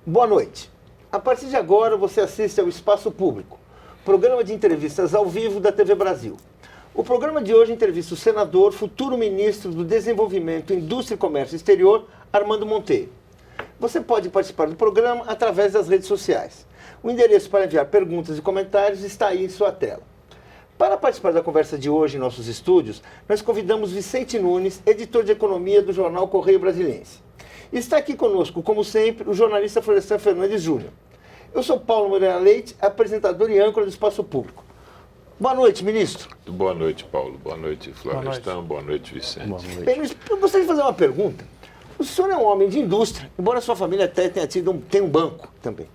Boa noite. A partir de agora você assiste ao Espaço Público, programa de entrevistas ao vivo da TV Brasil. O programa de hoje entrevista o senador, futuro ministro do Desenvolvimento, Indústria e Comércio Exterior, Armando Monteiro. Você pode participar do programa através das redes sociais. O endereço para enviar perguntas e comentários está aí em sua tela. Para participar da conversa de hoje em nossos estúdios, nós convidamos Vicente Nunes, editor de economia do jornal Correio Brasiliense. Está aqui conosco, como sempre, o jornalista Florestan Fernandes Júnior. Eu sou Paulo Moreira Leite, apresentador e âncora do Espaço Público. Boa noite, ministro. Boa noite, Paulo. Boa noite, Florestan. Boa noite, Vicente. Boa noite. Bem, eu gostaria de fazer uma pergunta. O senhor é um homem de indústria, embora sua família até tenha um banco também.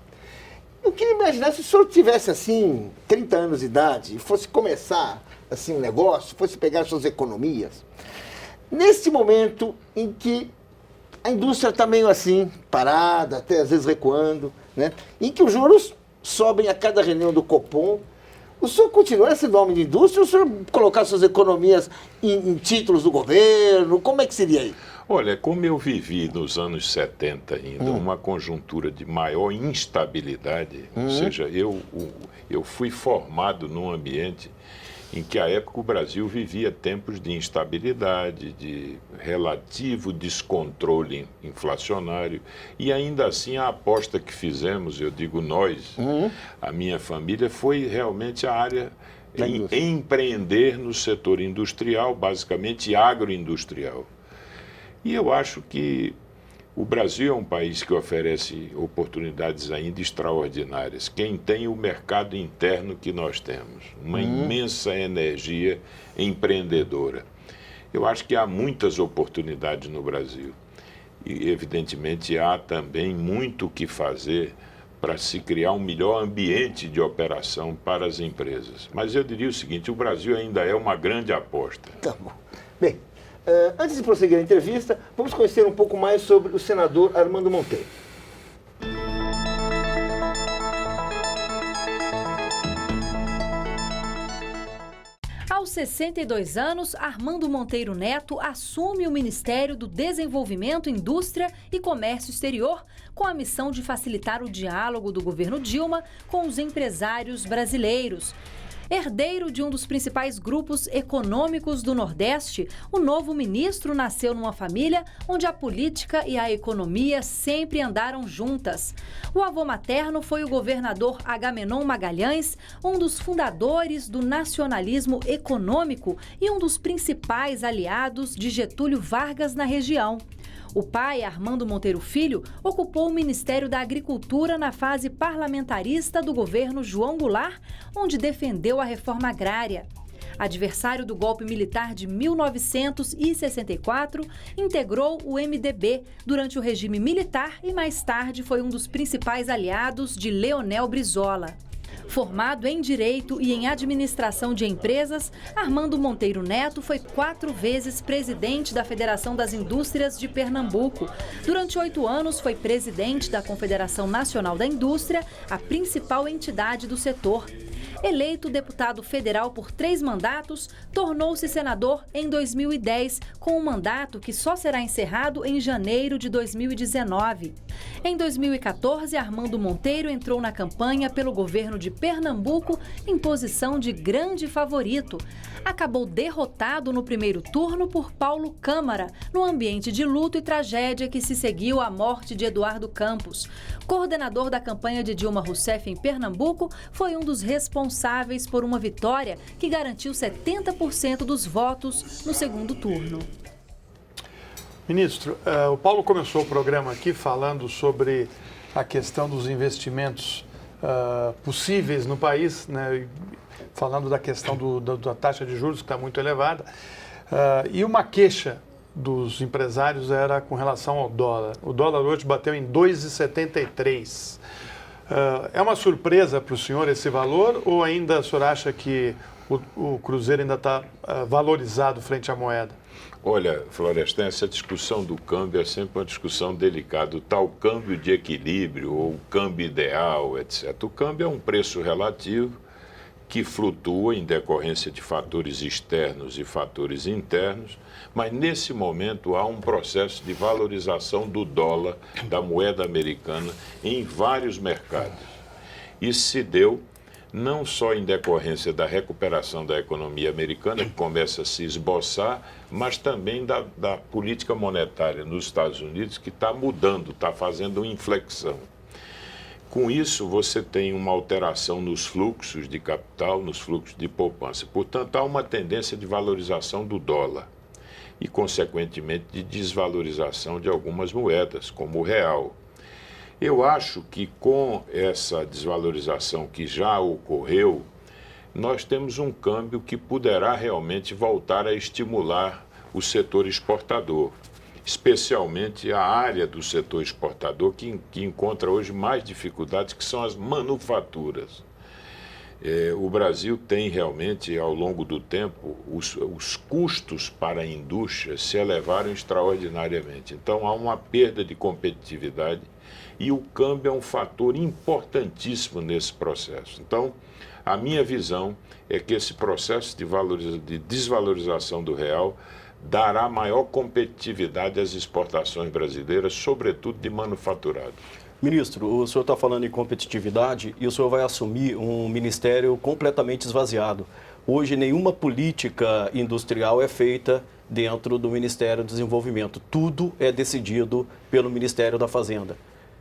Eu queria imaginar se o senhor tivesse, assim, 30 anos de idade e fosse começar, assim, um negócio, fosse pegar suas economias. Neste momento em que a indústria está meio assim, parada, até às vezes recuando, né? Em que os juros sobem a cada reunião do Copom. O senhor continua sendo homem de indústria ou o senhor colocar suas economias em títulos do governo? Como é que seria aí? Olha, como eu vivi nos anos 70 ainda, uma conjuntura de maior instabilidade, ou seja, eu fui formado num ambiente em que, à época, o Brasil vivia tempos de instabilidade, de relativo descontrole inflacionário, e ainda assim a aposta que fizemos, eu digo nós, a minha família, foi realmente a área em empreender no setor industrial, basicamente agroindustrial. E eu acho que o Brasil é um país que oferece oportunidades ainda extraordinárias. Quem tem o mercado interno que nós temos, uma imensa energia empreendedora. Eu acho que há muitas oportunidades no Brasil. E, evidentemente, há também muito o que fazer para se criar um melhor ambiente de operação para as empresas. Mas eu diria o seguinte, o Brasil ainda é uma grande aposta. Tá bom. Bem, antes de prosseguir a entrevista, vamos conhecer um pouco mais sobre o senador Armando Monteiro. Aos 62 anos, Armando Monteiro Neto assume o Ministério do Desenvolvimento, Indústria e Comércio Exterior, com a missão de facilitar o diálogo do governo Dilma com os empresários brasileiros. Herdeiro de um dos principais grupos econômicos do Nordeste, o novo ministro nasceu numa família onde a política e a economia sempre andaram juntas. O avô materno foi o governador Agamenon Magalhães, um dos fundadores do nacionalismo econômico e um dos principais aliados de Getúlio Vargas na região. O pai, Armando Monteiro Filho, ocupou o Ministério da Agricultura na fase parlamentarista do governo João Goulart, onde defendeu a reforma agrária. Adversário do golpe militar de 1964, integrou o MDB durante o regime militar e mais tarde foi um dos principais aliados de Leonel Brizola. Formado em Direito e em Administração de Empresas, Armando Monteiro Neto foi 4 vezes presidente da Federação das Indústrias de Pernambuco. Durante 8 anos, foi presidente da Confederação Nacional da Indústria, a principal entidade do setor. Eleito deputado federal por 3 mandatos, tornou-se senador em 2010, com um mandato que só será encerrado em janeiro de 2019. Em 2014, Armando Monteiro entrou na campanha pelo governo de Pernambuco em posição de grande favorito. Acabou derrotado no primeiro turno por Paulo Câmara, no ambiente de luto e tragédia que se seguiu à morte de Eduardo Campos. Coordenador da campanha de Dilma Rousseff em Pernambuco, foi um dos responsáveis por uma vitória que garantiu 70% dos votos no segundo turno. Ministro, o Paulo começou o programa aqui falando sobre a questão dos investimentos possíveis no país, né? Falando da questão da taxa de juros que está muito elevada. E uma queixa dos empresários era com relação ao dólar. O dólar hoje bateu em 2,73. É uma surpresa para o senhor esse valor ou ainda o senhor acha que o cruzeiro ainda está valorizado frente à moeda? Olha, Florestan, essa discussão do câmbio é sempre uma discussão delicada. O tal câmbio de equilíbrio ou câmbio ideal, etc. O câmbio é um preço relativo que flutua em decorrência de fatores externos e fatores internos, mas nesse momento há um processo de valorização do dólar, da moeda americana, em vários mercados. Isso se deu não só em decorrência da recuperação da economia americana, que começa a se esboçar, mas também da política monetária nos Estados Unidos, que está mudando, está fazendo uma inflexão. Com isso, você tem uma alteração nos fluxos de capital, nos fluxos de poupança. Portanto, há uma tendência de valorização do dólar e, consequentemente, de desvalorização de algumas moedas, como o real. Eu acho que com essa desvalorização que já ocorreu, nós temos um câmbio que poderá realmente voltar a estimular o setor exportador, especialmente a área do setor exportador que encontra hoje mais dificuldades, que são as manufaturas. O Brasil tem realmente, ao longo do tempo, os custos para a indústria se elevaram extraordinariamente. Então, há uma perda de competitividade e o câmbio é um fator importantíssimo nesse processo. Então, a minha visão é que esse processo de desvalorização do real dará maior competitividade às exportações brasileiras, sobretudo de manufaturado. Ministro, o senhor está falando em competitividade e o senhor vai assumir um ministério completamente esvaziado. Hoje, nenhuma política industrial é feita dentro do Ministério do Desenvolvimento. Tudo é decidido pelo Ministério da Fazenda.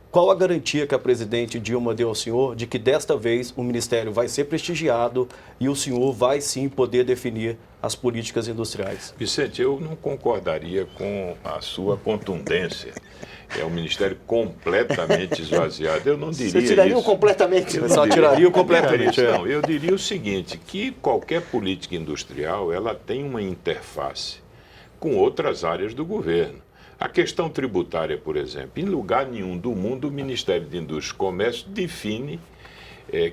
Qual a garantia que a presidente Dilma deu ao senhor de que desta vez o Ministério vai ser prestigiado e o senhor vai sim poder definir as políticas industriais? Vicente, eu não concordaria com a sua contundência. É um ministério completamente esvaziado. Eu não diria isso. Você tiraria o completamente? Eu só tiraria o completamente. Não, eu diria o seguinte, que qualquer política industrial, ela tem uma interface com outras áreas do governo. A questão tributária, por exemplo, em lugar nenhum do mundo o Ministério de Indústria e Comércio define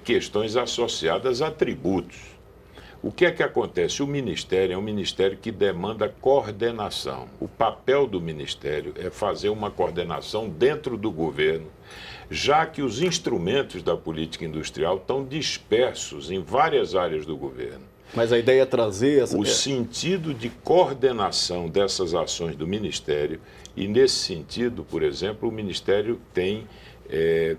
questões associadas a tributos. O que é que acontece? O Ministério é um ministério que demanda coordenação. O papel do Ministério é fazer uma coordenação dentro do governo, já que os instrumentos da política industrial estão dispersos em várias áreas do governo. Mas a ideia é trazer o sentido de coordenação dessas ações do Ministério, e nesse sentido, por exemplo, o Ministério tem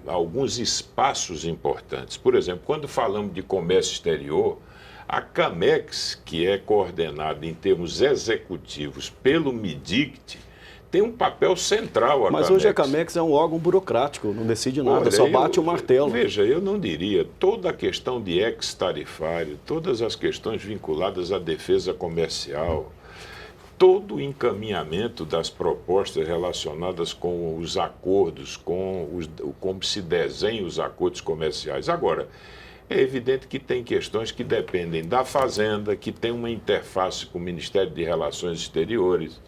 alguns espaços importantes. Por exemplo, quando falamos de comércio exterior, a CAMEX, que é coordenada em termos executivos pelo MIDICT, tem um papel central. Mas hoje a CAMEX é um órgão burocrático, não decide nada, só bate o martelo. Veja, eu não diria, toda a questão de ex-tarifário, todas as questões vinculadas à defesa comercial, todo o encaminhamento das propostas relacionadas com os acordos, como se desenham os acordos comerciais. Agora, é evidente que tem questões que dependem da Fazenda, que tem uma interface com o Ministério de Relações Exteriores,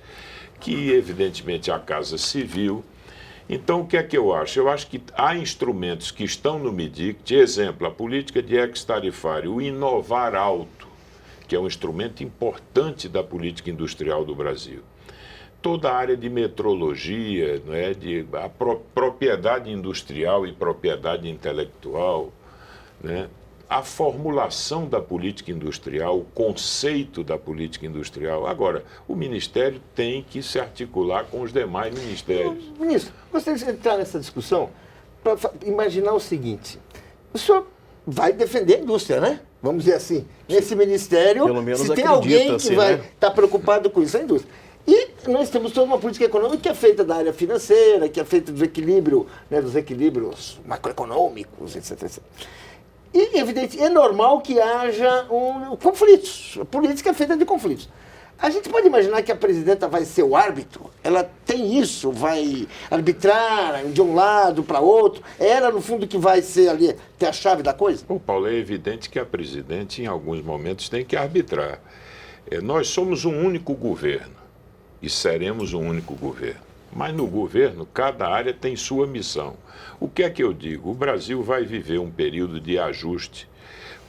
que evidentemente a Casa Civil. Então, o que é que eu acho? Eu acho que há instrumentos que estão no MIDICT, exemplo, a política de ex-tarifário, o Inovar Alto, que é um instrumento importante da política industrial do Brasil. Toda a área de metrologia, a propriedade industrial e propriedade intelectual, a formulação da política industrial, o conceito da política industrial. Agora, o Ministério tem que se articular com os demais ministérios. Ministro, gostaria de entrar nessa discussão para imaginar o seguinte: o senhor vai defender a indústria, né? Vamos dizer assim, nesse ministério, pelo menos se tem alguém que vai estar preocupado com isso, é a indústria. E nós temos toda uma política econômica que é feita da área financeira, que é feita do equilíbrio, dos equilíbrios macroeconômicos, etc, etc. E, evidente, é normal que haja conflitos. A política é feita de conflitos. A gente pode imaginar que a presidenta vai ser o árbitro? Ela tem isso, vai arbitrar de um lado para outro? É ela, no fundo, que vai ser ali, ter a chave da coisa? Bom, Paulo, é evidente que a presidente, em alguns momentos, tem que arbitrar. Nós somos um único governo e seremos um único governo. Mas no governo, cada área tem sua missão. O que é que eu digo? O Brasil vai viver um período de ajuste,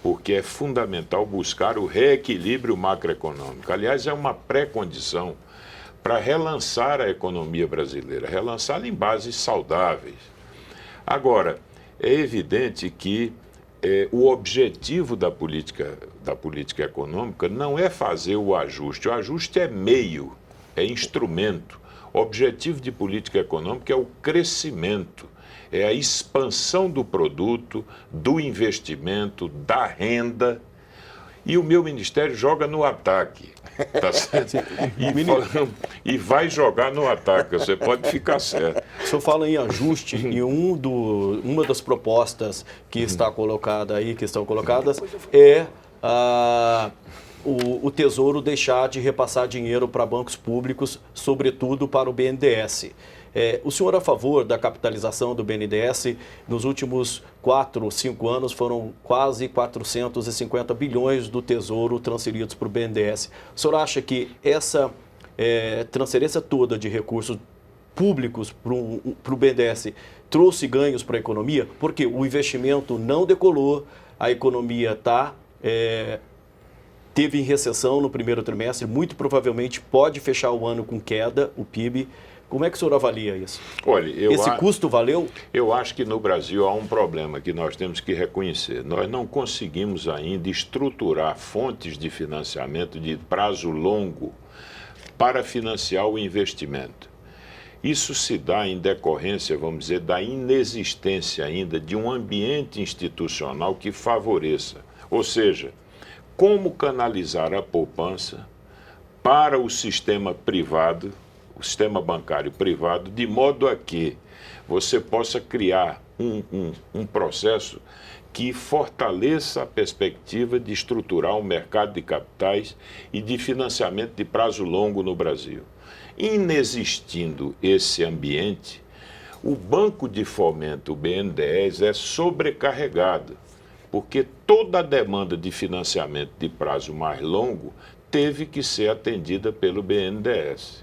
porque é fundamental buscar o reequilíbrio macroeconômico. Aliás, é uma pré-condição para relançar a economia brasileira, relançá-la em bases saudáveis. Agora, é evidente que o objetivo da política econômica não é fazer o ajuste é meio, é instrumento. O objetivo de política econômica é o crescimento, é a expansão do produto, do investimento, da renda. E o meu ministério joga no ataque, tá certo? E vai jogar no ataque, você pode ficar certo. O senhor fala em ajuste e uma das propostas que está colocada aí, que estão colocadas, é o Tesouro deixar de repassar dinheiro para bancos públicos, sobretudo para o BNDES. O senhor é a favor da capitalização do BNDES? Nos últimos 4 ou 5 anos foram quase 450 bilhões do Tesouro transferidos para o BNDES. O senhor acha que essa transferência toda de recursos públicos para o BNDES trouxe ganhos para a economia? Porque o investimento não decolou, a economia teve recessão no primeiro trimestre, muito provavelmente pode fechar o ano com queda, o PIB. Como é que o senhor avalia isso? Olha, esse custo valeu? Eu acho que no Brasil há um problema que nós temos que reconhecer. Nós não conseguimos ainda estruturar fontes de financiamento de prazo longo para financiar o investimento. Isso se dá em decorrência, vamos dizer, da inexistência ainda de um ambiente institucional que favoreça. Ou seja, como canalizar a poupança para o sistema privado, o sistema bancário privado, de modo a que você possa criar um processo que fortaleça a perspectiva de estruturar o mercado de capitais e de financiamento de prazo longo no Brasil. Inexistindo esse ambiente, o Banco de Fomento, o BNDES, é sobrecarregado, porque toda a demanda de financiamento de prazo mais longo teve que ser atendida pelo BNDES.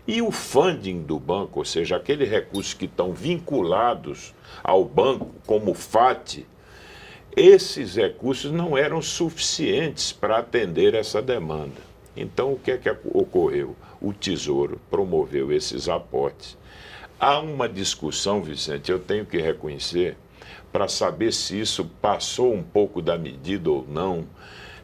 E o funding do banco, ou seja, aqueles recursos que estão vinculados ao banco, como o FAT, esses recursos não eram suficientes para atender essa demanda. Então, o que é que ocorreu? O Tesouro promoveu esses aportes. Há uma discussão, Vicente, eu tenho que reconhecer, para saber se isso passou um pouco da medida ou não,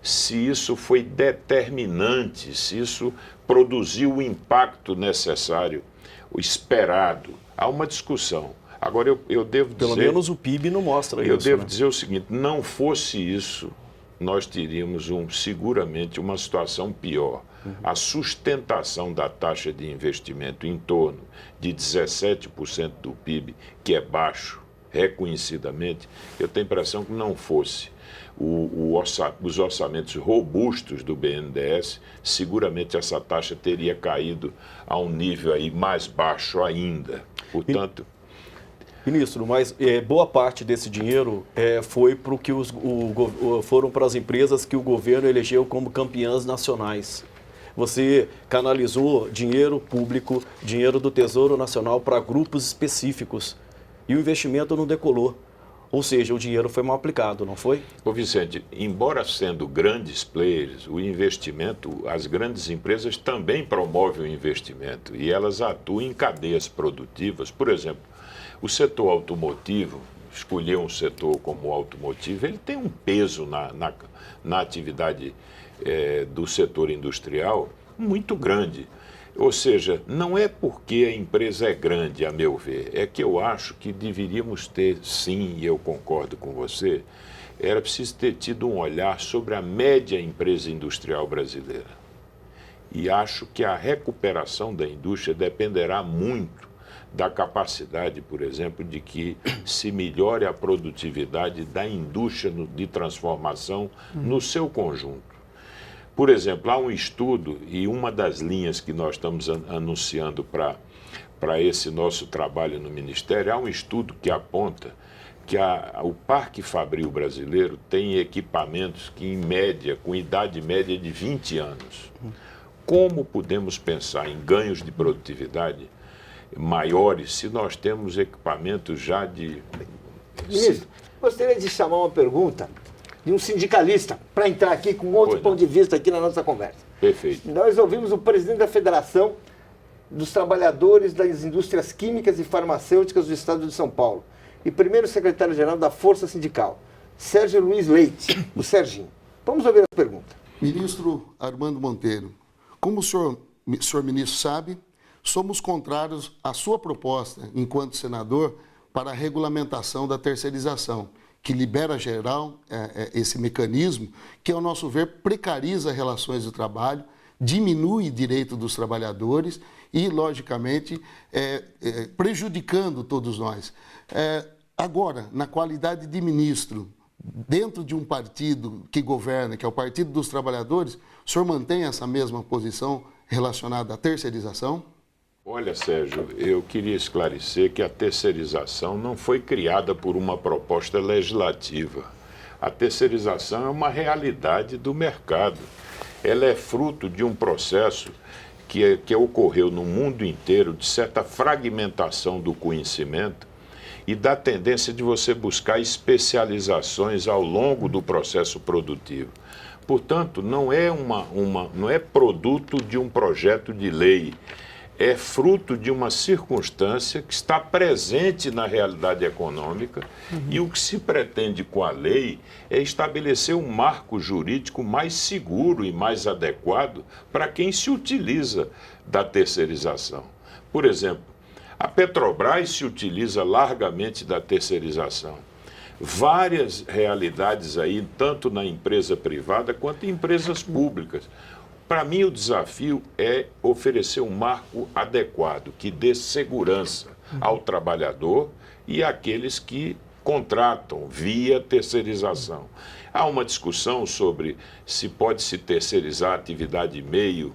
se isso foi determinante, se isso produziu o impacto necessário, o esperado. Há uma discussão. Agora, eu devo dizer... Pelo menos o PIB não mostra isso. Eu devo dizer o seguinte, não fosse isso, nós teríamos seguramente uma situação pior. A sustentação da taxa de investimento em torno de 17% do PIB, que é baixo, reconhecidamente, eu tenho a impressão que não fosse os orçamentos robustos do BNDES, seguramente essa taxa teria caído a um nível aí mais baixo ainda. Portanto... Ministro, mas boa parte desse dinheiro foi para foram para as empresas que o governo elegeu como campeãs nacionais. Você canalizou dinheiro público, dinheiro do Tesouro Nacional para grupos específicos e o investimento não decolou. Ou seja, o dinheiro foi mal aplicado, não foi? Ô Vicente, embora sendo grandes players, o investimento, as grandes empresas também promovem o investimento e elas atuam em cadeias produtivas. Por exemplo, o setor automotivo, escolher um setor como o automotivo, ele tem um peso na atividade do setor industrial muito grande. Ou seja, não é porque a empresa é grande, a meu ver, é que eu acho que deveríamos ter, sim, e eu concordo com você, era preciso ter tido um olhar sobre a média empresa industrial brasileira. E acho que a recuperação da indústria dependerá muito da capacidade, por exemplo, de que se melhore a produtividade da indústria de transformação no seu conjunto. Por exemplo, há um estudo, e uma das linhas que nós estamos anunciando para esse nosso trabalho no Ministério, há um estudo que aponta que o Parque Fabril brasileiro tem equipamentos que, em média, com idade média de 20 anos. Como podemos pensar em ganhos de produtividade maiores se nós temos equipamentos já de... Ministro, gostaria de chamar uma pergunta de um sindicalista, para entrar aqui com outro ponto de vista aqui na nossa conversa. Perfeito. Nós ouvimos o presidente da Federação dos Trabalhadores das Indústrias Químicas e Farmacêuticas do Estado de São Paulo e primeiro secretário-geral da Força Sindical, Sérgio Luiz Leite, o Serginho. Vamos ouvir a pergunta. Ministro Armando Monteiro, como o senhor ministro sabe, somos contrários à sua proposta, enquanto senador, para a regulamentação da terceirização, que libera geral esse mecanismo que, ao nosso ver, precariza relações de trabalho, diminui o direito dos trabalhadores e, logicamente, prejudicando todos nós. Agora, na qualidade de ministro, dentro de um partido que governa, que é o Partido dos Trabalhadores, o senhor mantém essa mesma posição relacionada à terceirização? Olha, Sérgio, eu queria esclarecer que a terceirização não foi criada por uma proposta legislativa. A terceirização é uma realidade do mercado. Ela é fruto de um processo que ocorreu no mundo inteiro, de certa fragmentação do conhecimento e da tendência de você buscar especializações ao longo do processo produtivo. Portanto, não é produto de um projeto de lei, é fruto de uma circunstância que está presente na realidade econômica e o que se pretende com a lei é estabelecer um marco jurídico mais seguro e mais adequado para quem se utiliza da terceirização. Por exemplo, a Petrobras se utiliza largamente da terceirização. Várias realidades aí, tanto na empresa privada quanto em empresas públicas. Para mim, o desafio é oferecer um marco adequado, que dê segurança ao trabalhador e àqueles que contratam via terceirização. Há uma discussão sobre se pode se terceirizar a atividade meio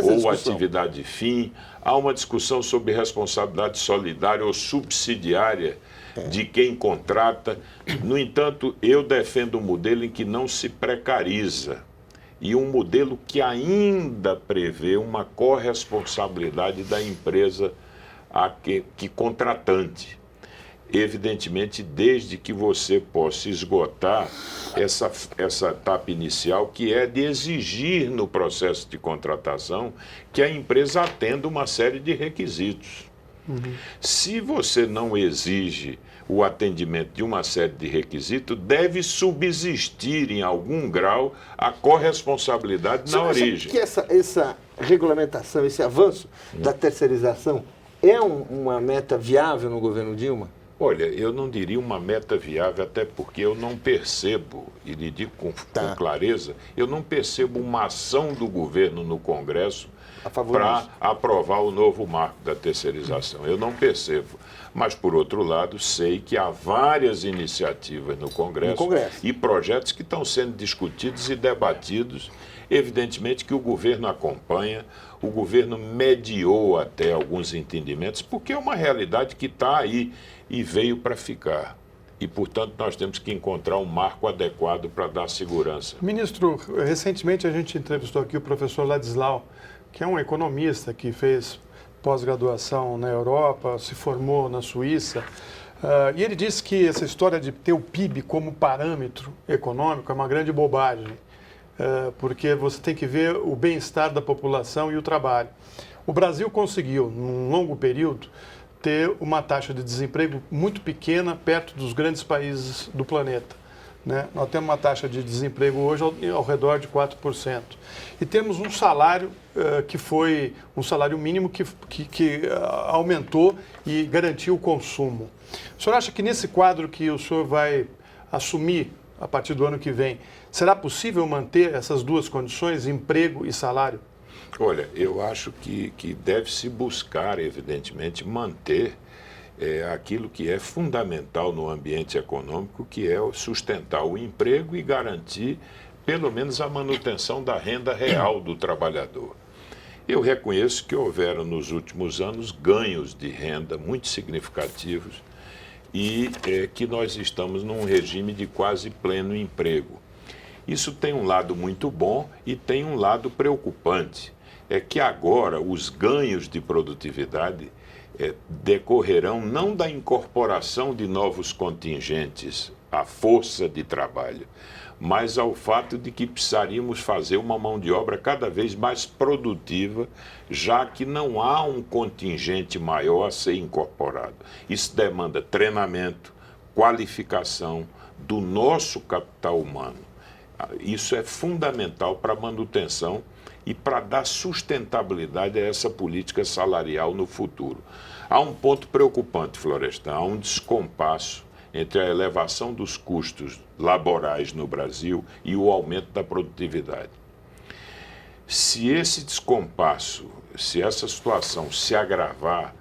ou atividade fim. Há uma discussão sobre responsabilidade solidária ou subsidiária de quem contrata. No entanto, eu defendo um modelo em que não se precariza e um modelo que ainda prevê uma corresponsabilidade da empresa que contratante. Evidentemente, desde que você possa esgotar essa etapa inicial, que é de exigir no processo de contratação que a empresa atenda uma série de requisitos. Se você não exige o atendimento de uma série de requisitos, deve subsistir em algum grau a corresponsabilidade na origem. Que essa regulamentação, esse avanço da terceirização é uma meta viável no governo Dilma? Olha, eu não diria uma meta viável, até porque eu não percebo, e lhe digo com clareza, eu não percebo uma ação do governo no Congresso para aprovar o novo marco da terceirização. Eu não percebo. Mas, por outro lado, sei que há várias iniciativas no Congresso e projetos que estão sendo discutidos e debatidos. Evidentemente que o governo acompanha, o governo mediou até alguns entendimentos, porque é uma realidade que está aí e veio para ficar. E, portanto, nós temos que encontrar um marco adequado para dar segurança. Ministro, recentemente a gente entrevistou aqui o professor Ladislau, que é um economista que fez pós-graduação na Europa, se formou na Suíça, e ele disse que essa história de ter o PIB como parâmetro econômico é uma grande bobagem, porque você tem que ver o bem-estar da população e o trabalho. O Brasil conseguiu, num longo período, ter uma taxa de desemprego muito pequena perto dos grandes países do planeta. Nós temos uma taxa de desemprego hoje ao redor de 4%. E temos um salário que foi um salário mínimo que aumentou e garantiu o consumo. O senhor acha que nesse quadro que o senhor vai assumir a partir do ano que vem, será possível manter essas duas condições, emprego e salário? Olha, eu acho que deve-se buscar, evidentemente, manter aquilo que é fundamental no ambiente econômico, que é sustentar o emprego e garantir, pelo menos, a manutenção da renda real do trabalhador. Eu reconheço que houveram, nos últimos anos, ganhos de renda muito significativos e que nós estamos num regime de quase pleno emprego. Isso tem um lado muito bom e tem um lado preocupante. É que agora os ganhos de produtividade decorrerão não da incorporação de novos contingentes à força de trabalho, mas ao fato de que precisaríamos fazer uma mão de obra cada vez mais produtiva, já que não há um contingente maior a ser incorporado. Isso demanda treinamento, qualificação do nosso capital humano. Isso é fundamental para a manutenção e para dar sustentabilidade a essa política salarial no futuro. Há um ponto preocupante, Florestan, há um descompasso entre a elevação dos custos laborais no Brasil e o aumento da produtividade. Se esse descompasso, se essa situação se agravar,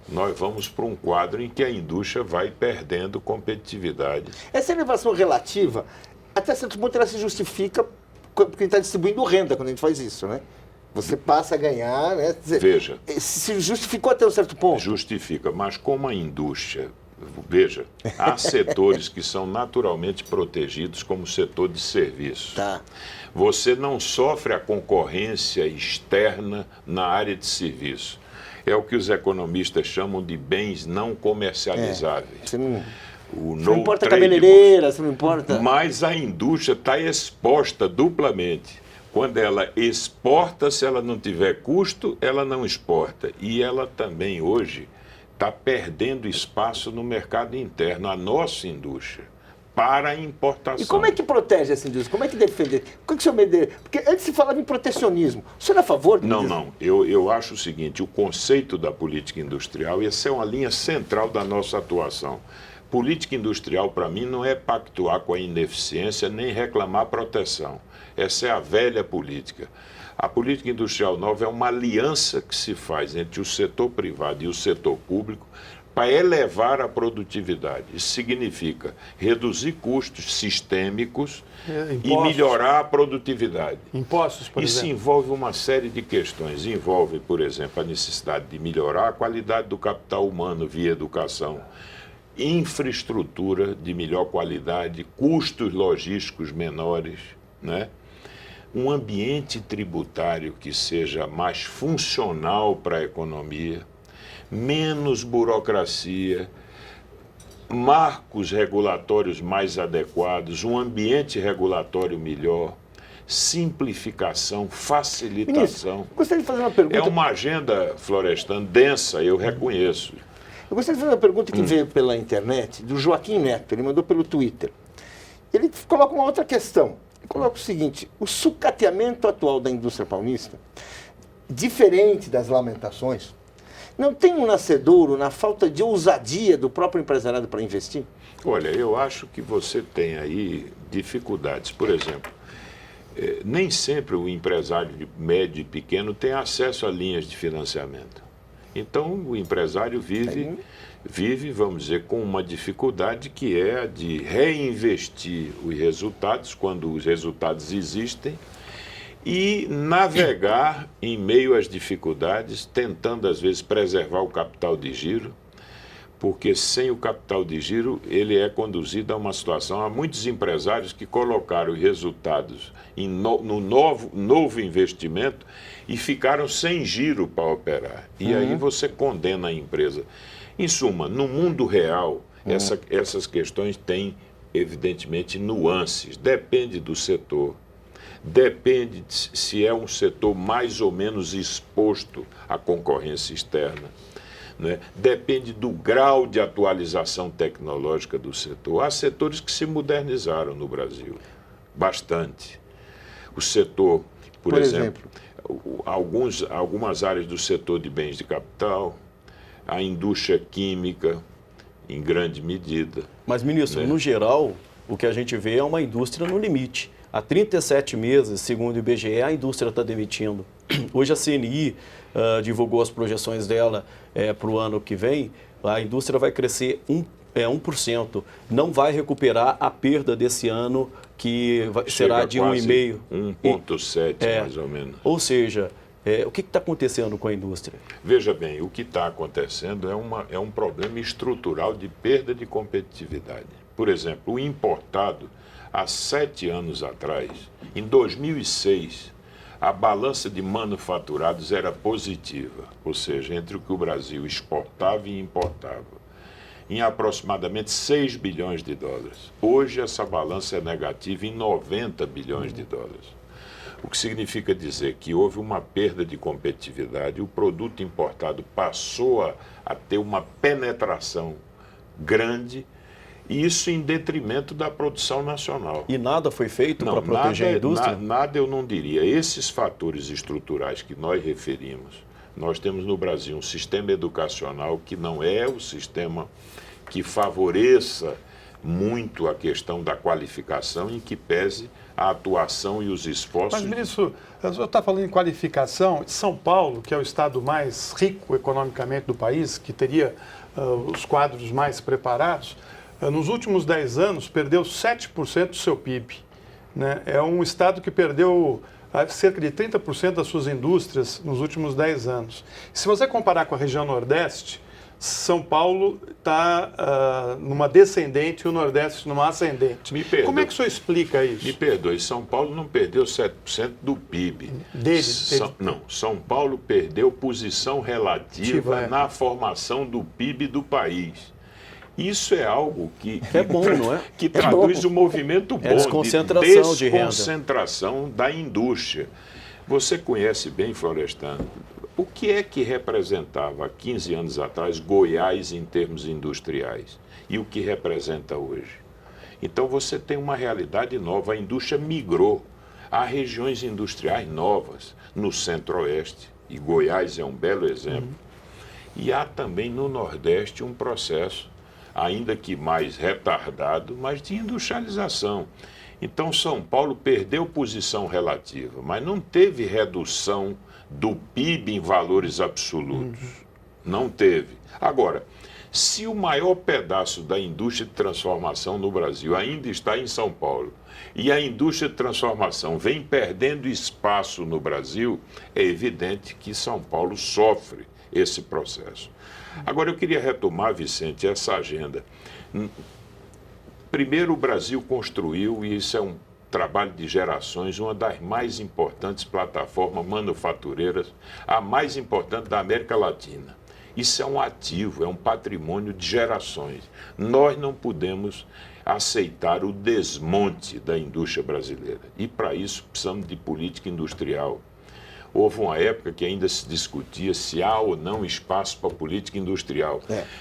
nós vamos para um quadro em que a indústria vai perdendo competitividade. Essa elevação relativa, até certo ponto, ela se justifica porque está distribuindo renda quando a gente faz isso, né? Você passa a ganhar, né? Quer dizer, Veja. Se justificou até um certo ponto. Justifica, mas como a indústria, veja, há setores que são naturalmente protegidos, como o setor de serviços. Tá. Você não sofre a concorrência externa na área de serviço. É o que os economistas chamam de bens não comercializáveis. Você não, O você não no importa a trade cabeleireira, você não importa... Mas a indústria está exposta duplamente. Quando ela exporta, se ela não tiver custo, ela não exporta. E ela também hoje está perdendo espaço no mercado interno, a nossa indústria, para a importação. E como é que protege essa indústria? Como é que defende? Como é que o senhor medeira? Porque antes se falava em protecionismo. O senhor é a favor disso? Não. Eu acho o seguinte, o conceito da política industrial, essa é uma linha central da nossa atuação. Política industrial, para mim, não é pactuar com a ineficiência nem reclamar proteção. Essa é a velha política. A política industrial nova é uma aliança que se faz entre o setor privado e o setor público para elevar a produtividade. Isso significa reduzir custos sistêmicos e melhorar a produtividade. Impostos, por Isso exemplo. envolve uma série de questões. Envolve, por exemplo, a necessidade de melhorar a qualidade do capital humano via educação, infraestrutura de melhor qualidade, custos logísticos menores, né? Um ambiente tributário que seja mais funcional para a economia, menos burocracia, marcos regulatórios mais adequados, um ambiente regulatório melhor, simplificação, facilitação. Ministro, gostaria de fazer uma pergunta. É uma agenda, Florestan, densa, eu reconheço. Eu gostaria de fazer uma pergunta que veio pela internet, do Joaquim Neto, ele mandou pelo Twitter. Ele coloca uma outra questão. Ele coloca o seguinte: o sucateamento atual da indústria paulista, diferente das lamentações, não tem um nascedouro na falta de ousadia do próprio empresariado para investir? Olha, eu acho que você tem aí dificuldades. Por exemplo, nem sempre o empresário de médio e pequeno tem acesso a linhas de financiamento. Então, o empresário vive, vamos dizer, com uma dificuldade que é a de reinvestir os resultados, quando os resultados existem, e navegar em meio às dificuldades, tentando, às vezes, preservar o capital de giro, porque sem o capital de giro, ele é conduzido a uma situação. Há muitos empresários que colocaram os resultados no novo investimento e ficaram sem giro para operar. E aí você condena a empresa. Em suma, no mundo real, essas questões têm, evidentemente, nuances. Depende do setor. Depende se é um setor mais ou menos exposto à concorrência externa. Né? Depende do grau de atualização tecnológica do setor. Há setores que se modernizaram no Brasil, bastante. O setor, por exemplo, algumas áreas do setor de bens de capital, a indústria química, em grande medida. Mas, ministro, no geral, o que a gente vê é uma indústria no limite. Há 37 meses, segundo o IBGE, a indústria está demitindo. Hoje a CNI divulgou as projeções dela para o ano que vem. A indústria vai crescer 1%. Não vai recuperar a perda desse ano, que será de 1,5%. 1,7, mais ou menos. Ou seja, o que está acontecendo com a indústria? Veja bem, o que está acontecendo é um problema estrutural de perda de competitividade. Por exemplo, o importado, há 7 anos atrás, em 2006, a balança de manufaturados era positiva, ou seja, entre o que o Brasil exportava e importava, em aproximadamente 6 bilhões de dólares. Hoje essa balança é negativa em 90 bilhões de dólares. O que significa dizer que houve uma perda de competitividade, o produto importado passou a ter uma penetração grande E isso em detrimento da produção nacional. E nada foi feito para proteger a indústria? Nada eu não diria. Esses fatores estruturais que nós referimos, nós temos no Brasil um sistema educacional que não é o sistema que favoreça muito a questão da qualificação, em que pese a atuação e os esforços. Mas, ministro, o senhor está falando em qualificação. São Paulo, que é o estado mais rico economicamente do país, que teria os quadros mais preparados, nos últimos 10 anos perdeu 7% do seu PIB. Né? É um estado que perdeu cerca de 30% das suas indústrias nos últimos 10 anos. Se você comparar com a região Nordeste, São Paulo está numa descendente e o Nordeste numa ascendente. Como é que o senhor explica isso? Me perdoe, São Paulo não perdeu 7% do PIB. Não, São Paulo perdeu posição relativa na formação do PIB do país. Isso é algo que é bom, não é? Que traduz um movimento bom desconcentração de renda. Desconcentração da indústria. Você conhece bem, Florestano, o que é que representava há 15 anos atrás Goiás em termos industriais e o que representa hoje? Então você tem uma realidade nova, a indústria migrou. Há regiões industriais novas no Centro-Oeste, e Goiás é um belo exemplo. E há também no Nordeste um processo, ainda que mais retardado, mas de industrialização. Então São Paulo perdeu posição relativa, mas não teve redução do PIB em valores absolutos. Não teve. Agora, se o maior pedaço da indústria de transformação no Brasil ainda está em São Paulo, e a indústria de transformação vem perdendo espaço no Brasil, é evidente que São Paulo sofre esse processo. Agora, eu queria retomar, Vicente, essa agenda. Primeiro, o Brasil construiu, e isso é um trabalho de gerações, uma das mais importantes plataformas manufatureiras, a mais importante da América Latina. Isso é um ativo, é um patrimônio de gerações. Nós não podemos aceitar o desmonte da indústria brasileira. E, para isso, precisamos de política industrial. Houve uma época que ainda se discutia se há ou não espaço para política industrial.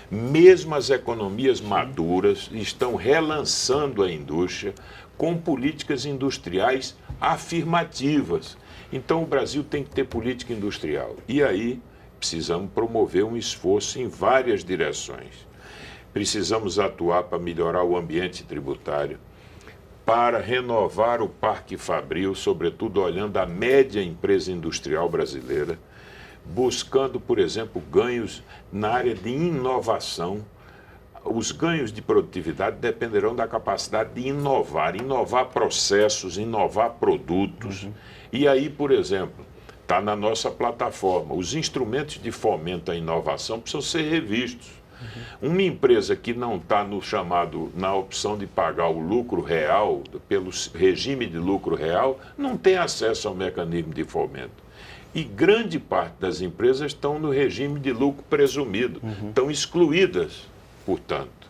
Mesmo as economias maduras estão relançando a indústria com políticas industriais afirmativas. Então, o Brasil tem que ter política industrial. E aí, precisamos promover um esforço em várias direções. Precisamos atuar para melhorar o ambiente tributário, para renovar o parque fabril, sobretudo olhando a média empresa industrial brasileira, buscando, por exemplo, ganhos na área de inovação. Os ganhos de produtividade dependerão da capacidade de inovar processos, inovar produtos. E aí, por exemplo, está na nossa plataforma, os instrumentos de fomento à inovação precisam ser revistos. Uma empresa que não está na opção de pagar o lucro real, pelo regime de lucro real, não tem acesso ao mecanismo de fomento. E grande parte das empresas estão no regime de lucro presumido, estão excluídas, portanto.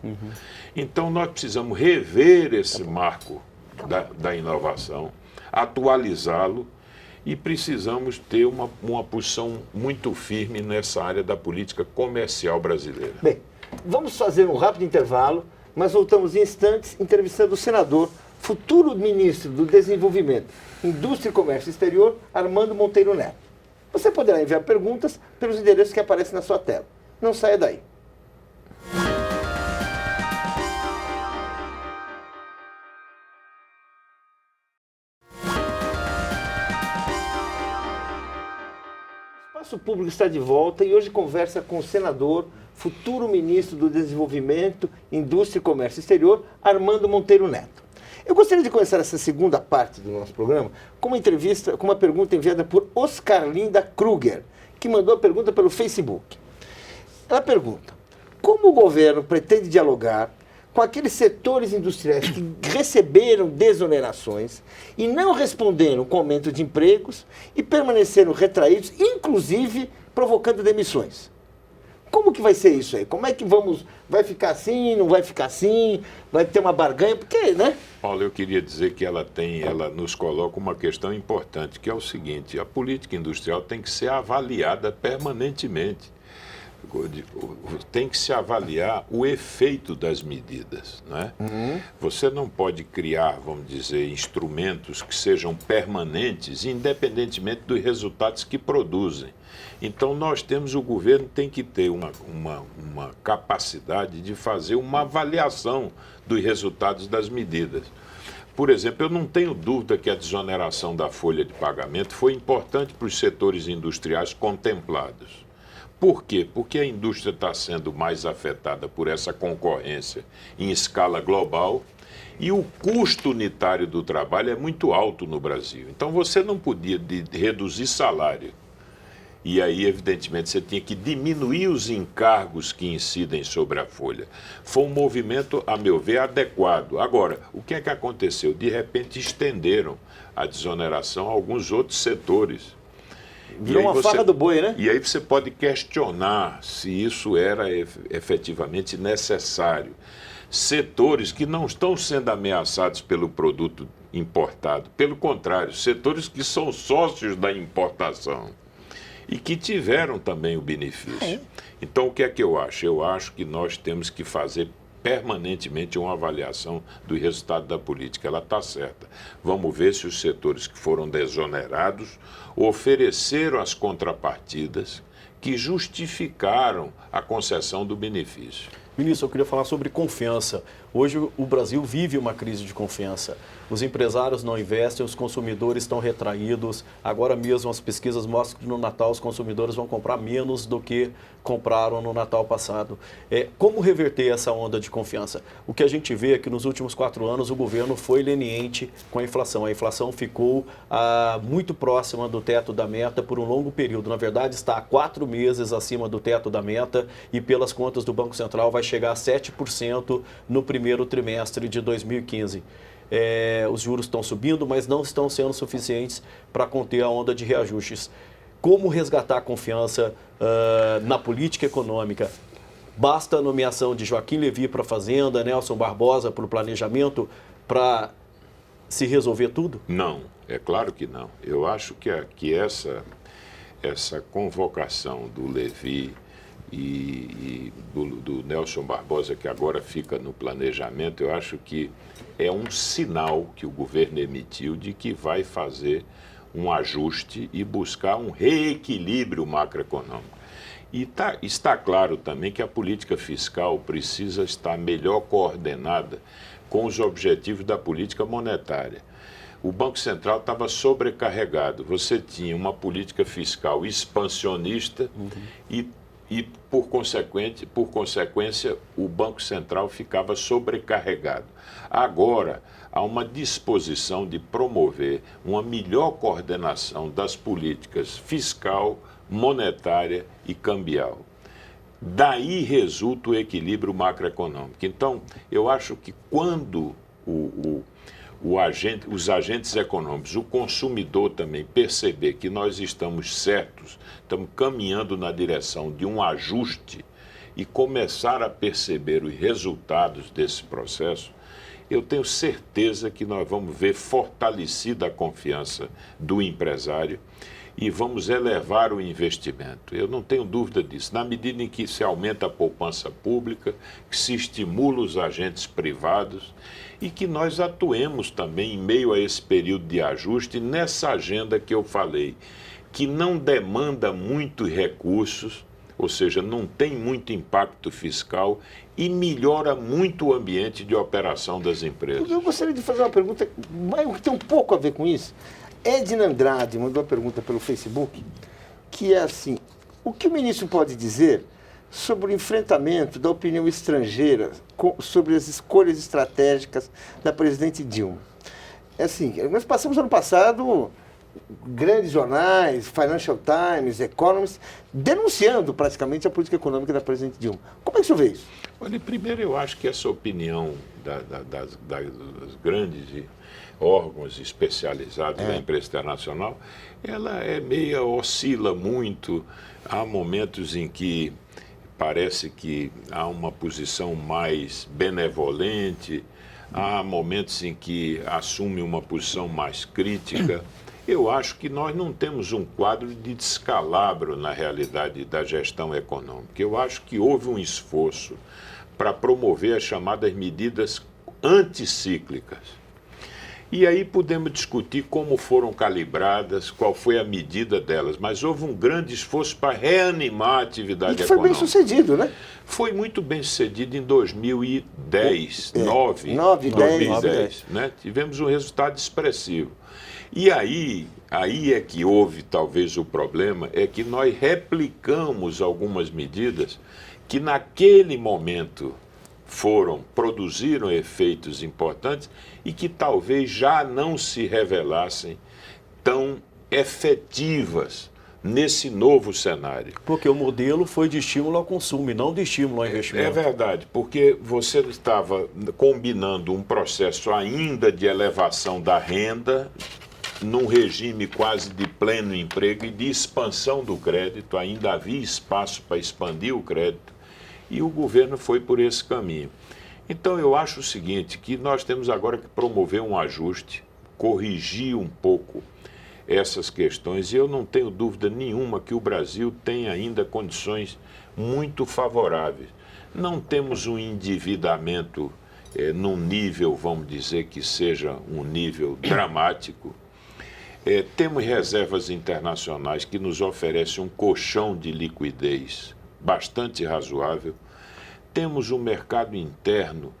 Então, nós precisamos rever esse marco da inovação, atualizá-lo, e precisamos ter uma posição muito firme nessa área da política comercial brasileira. Bem, vamos fazer um rápido intervalo, mas voltamos em instantes entrevistando o senador, futuro ministro do Desenvolvimento, Indústria e Comércio Exterior, Armando Monteiro Neto. Você poderá enviar perguntas pelos endereços que aparecem na sua tela. Não saia daí. O Espaço Público está de volta e hoje conversa com o senador, futuro ministro do Desenvolvimento, Indústria e Comércio Exterior, Armando Monteiro Neto. Eu gostaria de começar essa segunda parte do nosso programa com uma entrevista, com uma pergunta enviada por Oscarlinda Kruger, que mandou a pergunta pelo Facebook. Ela pergunta: como o governo pretende dialogar com aqueles setores industriais que receberam desonerações e não responderam com aumento de empregos e permaneceram retraídos, inclusive provocando demissões? Como que vai ser isso aí? Como é que vai ficar assim, não vai ficar assim, vai ter uma barganha? Porque, né? Paulo, eu queria dizer que ela nos coloca uma questão importante, que é o seguinte: a política industrial tem que ser avaliada permanentemente. tem que se avaliar o efeito das medidas, né? Você não pode criar, vamos dizer, instrumentos que sejam permanentes, independentemente dos resultados que produzem. Então, o governo tem que ter uma capacidade de fazer uma avaliação dos resultados das medidas. Por exemplo, eu não tenho dúvida que a desoneração da folha de pagamento foi importante para os setores industriais contemplados. Por quê? Porque a indústria está sendo mais afetada por essa concorrência em escala global e o custo unitário do trabalho é muito alto no Brasil. Então, você não podia reduzir salário. E aí, evidentemente, você tinha que diminuir os encargos que incidem sobre a folha. Foi um movimento, a meu ver, adequado. Agora, o que é que aconteceu? De repente, estenderam a desoneração a alguns outros setores. Virou uma farra do boi, né? E aí você pode questionar se isso era efetivamente necessário. Setores que não estão sendo ameaçados pelo produto importado. Pelo contrário, setores que são sócios da importação e que tiveram também o benefício. Então, o que é que eu acho? Eu acho que nós temos que fazer permanentemente uma avaliação do resultado da política. Ela está certa. Vamos ver se os setores que foram desonerados ofereceram as contrapartidas que justificaram a concessão do benefício. Ministro, eu queria falar sobre confiança. Hoje o Brasil vive uma crise de confiança. Os empresários não investem, os consumidores estão retraídos. Agora mesmo as pesquisas mostram que no Natal os consumidores vão comprar menos do que compraram no Natal passado. Como reverter essa onda de confiança? O que a gente vê é que nos últimos 4 anos o governo foi leniente com a inflação. A inflação ficou muito próxima do teto da meta por um longo período. Na verdade, está há 4 meses acima do teto da meta e pelas contas do Banco Central vai chegar a 7% no primeiro trimestre de 2015. Os juros estão subindo, mas não estão sendo suficientes para conter a onda de reajustes. Como resgatar a confiança na política econômica? Basta a nomeação de Joaquim Levy para a Fazenda, Nelson Barbosa para o Planejamento, para se resolver tudo? Não, é claro que não. Eu acho que essa convocação do Levy e do Nelson Barbosa, que agora fica no Planejamento, eu acho que é um sinal que o governo emitiu de que vai fazer um ajuste e buscar um reequilíbrio macroeconômico. E está claro também que a política fiscal precisa estar melhor coordenada com os objetivos da política monetária. O Banco Central estava sobrecarregado. Você tinha uma política fiscal expansionista e por consequência, o Banco Central ficava sobrecarregado. Agora, há uma disposição de promover uma melhor coordenação das políticas fiscal, monetária e cambial. Daí resulta o equilíbrio macroeconômico. Então, eu acho que quando os agentes econômicos, o consumidor também perceber que nós estamos certos, estamos caminhando na direção de um ajuste e começar a perceber os resultados desse processo, eu tenho certeza que nós vamos ver fortalecida a confiança do empresário e vamos elevar o investimento. Eu não tenho dúvida disso. Na medida em que se aumenta a poupança pública, que se estimula os agentes privados e que nós atuemos também em meio a esse período de ajuste nessa agenda que eu falei, que não demanda muitos recursos, ou seja, não tem muito impacto fiscal e melhora muito o ambiente de operação das empresas. Eu gostaria de fazer uma pergunta que tem um pouco a ver com isso. Edna Andrade mandou uma pergunta pelo Facebook, que é assim: o que o ministro pode dizer sobre o enfrentamento da opinião estrangeira sobre as escolhas estratégicas da presidente Dilma? É assim, nós passamos ano passado grandes jornais, Financial Times, Economist, denunciando praticamente a política econômica da presidente Dilma. Como é que o senhor vê isso? Olha, primeiro eu acho que essa opinião das grandes órgãos especializados da imprensa internacional, ela oscila muito. Há momentos em que parece que há uma posição mais benevolente, há momentos em que assume uma posição mais crítica. Eu acho que nós não temos um quadro de descalabro na realidade da gestão econômica. Eu acho que houve um esforço para promover as chamadas medidas anticíclicas. E aí podemos discutir como foram calibradas, qual foi a medida delas, mas houve um grande esforço para reanimar a atividade E foi bem econômica. sucedido, né? Foi muito bem sucedido em 2010, 2010. né? Tivemos um resultado expressivo. E aí é que houve talvez o problema, é que nós replicamos algumas medidas que naquele momento produziram efeitos importantes e que talvez já não se revelassem tão efetivas nesse novo cenário. Porque o modelo foi de estímulo ao consumo e não de estímulo ao investimento. É verdade, porque você estava combinando um processo ainda de elevação da renda, num regime quase de pleno emprego e de expansão do crédito, ainda havia espaço para expandir o crédito, e o governo foi por esse caminho. Então eu acho o seguinte, que nós temos agora que promover um ajuste, corrigir um pouco essas questões, e eu não tenho dúvida nenhuma que o Brasil tem ainda condições muito favoráveis. Não temos um endividamento num nível, vamos dizer, que seja um nível dramático. Temos reservas internacionais que nos oferecem um colchão de liquidez bastante razoável. Temos um mercado interno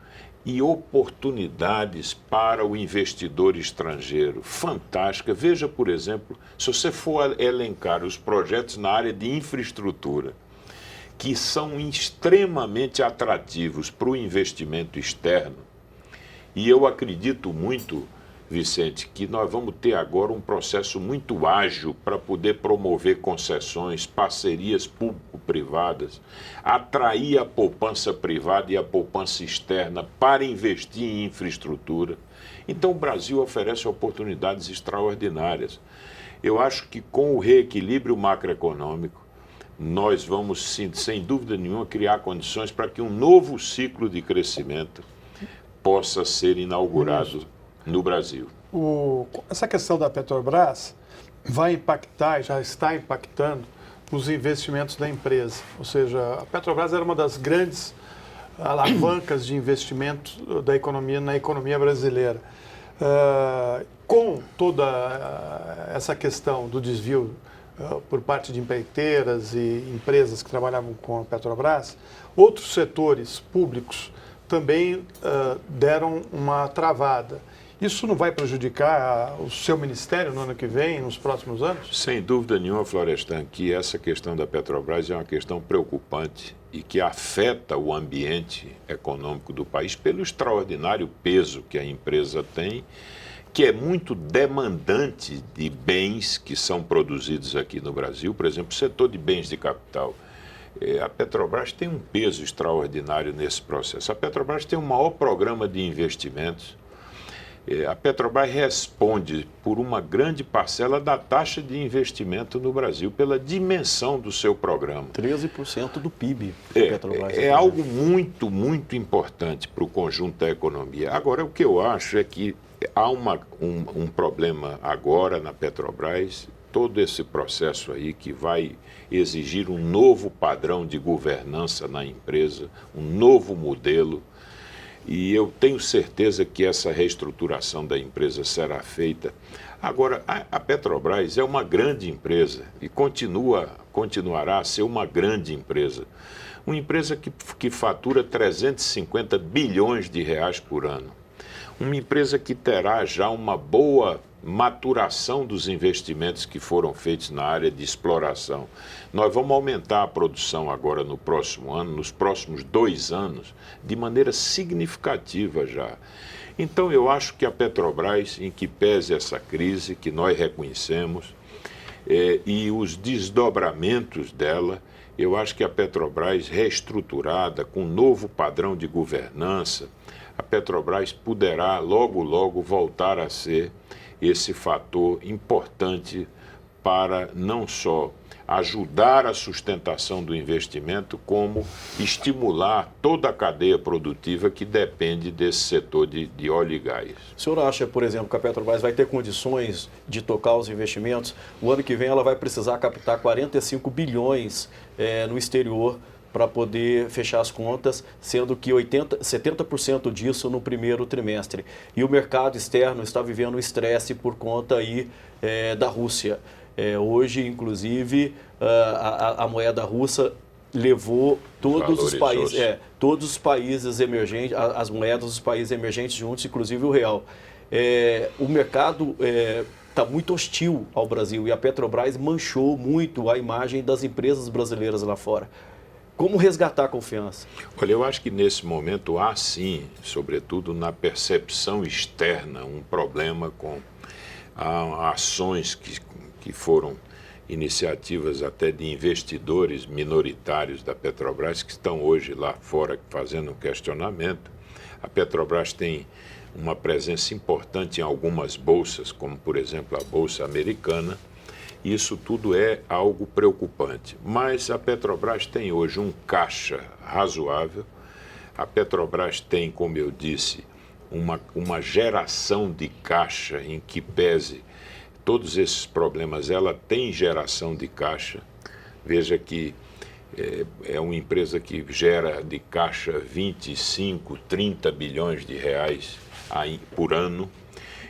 e oportunidades para o investidor estrangeiro fantástica. Veja, por exemplo, se você for elencar os projetos na área de infraestrutura, que são extremamente atrativos para o investimento externo, e eu acredito muito, Vicente, que nós vamos ter agora um processo muito ágil para poder promover concessões, parcerias público-privadas, atrair a poupança privada e a poupança externa para investir em infraestrutura. Então o Brasil oferece oportunidades extraordinárias. Eu acho que com o reequilíbrio macroeconômico, nós vamos, sem dúvida nenhuma, criar condições para que um novo ciclo de crescimento possa ser inaugurado no Brasil. Essa questão da Petrobras vai impactar, já está impactando, os investimentos da empresa. Ou seja, a Petrobras era uma das grandes alavancas de investimento da economia na economia brasileira. Com toda essa questão do desvio por parte de empreiteiras e empresas que trabalhavam com a Petrobras, outros setores públicos também deram uma travada. Isso não vai prejudicar o seu ministério no ano que vem, nos próximos anos? Sem dúvida nenhuma, Florestan, que essa questão da Petrobras é uma questão preocupante e que afeta o ambiente econômico do país pelo extraordinário peso que a empresa tem, que é muito demandante de bens que são produzidos aqui no Brasil. Por exemplo, o setor de bens de capital. A Petrobras tem um peso extraordinário nesse processo. A Petrobras tem o maior programa de investimentos. A Petrobras responde por uma grande parcela da taxa de investimento no Brasil, pela dimensão do seu programa. 13% do PIB da Petrobras. É algo muito, muito importante para o conjunto da economia. Agora, o que eu acho é que há um problema agora na Petrobras, todo esse processo aí que vai exigir um novo padrão de governança na empresa, um novo modelo. E eu tenho certeza que essa reestruturação da empresa será feita. Agora, a Petrobras é uma grande empresa e continuará a ser uma grande empresa. Uma empresa que fatura 350 bilhões de reais por ano. Uma empresa que terá já uma boa maturação dos investimentos que foram feitos na área de exploração. Nós vamos aumentar a produção agora no próximo ano, nos próximos 2 anos, de maneira significativa já. Então eu acho que a Petrobras, em que pese essa crise, que nós reconhecemos, e os desdobramentos dela, eu acho que a Petrobras reestruturada, com um novo padrão de governança, a Petrobras poderá logo, logo voltar a ser esse fator importante para não só ajudar a sustentação do investimento, como estimular toda a cadeia produtiva que depende desse setor de óleo e gás. O senhor acha, por exemplo, que a Petrobras vai ter condições de tocar os investimentos? O ano que vem ela vai precisar captar 45 bilhões no exterior para poder fechar as contas, sendo que 70% disso no primeiro trimestre. E o mercado externo está vivendo estresse por conta aí da Rússia. Hoje, inclusive, a moeda russa levou todos os países emergentes, as moedas dos países emergentes juntos, inclusive o real. O mercado está muito hostil ao Brasil e a Petrobras manchou muito a imagem das empresas brasileiras lá fora. Como resgatar a confiança? Olha, eu acho que nesse momento há sim, sobretudo na percepção externa, um problema com ações que foram iniciativas até de investidores minoritários da Petrobras que estão hoje lá fora fazendo um questionamento. A Petrobras tem uma presença importante em algumas bolsas, como por exemplo a Bolsa Americana. Isso tudo é algo preocupante. Mas a Petrobras tem hoje um caixa razoável. A Petrobras tem, como eu disse, uma geração de caixa em que pese todos esses problemas, ela tem geração de caixa. Veja que é uma empresa que gera de caixa 25, 30 bilhões de reais por ano.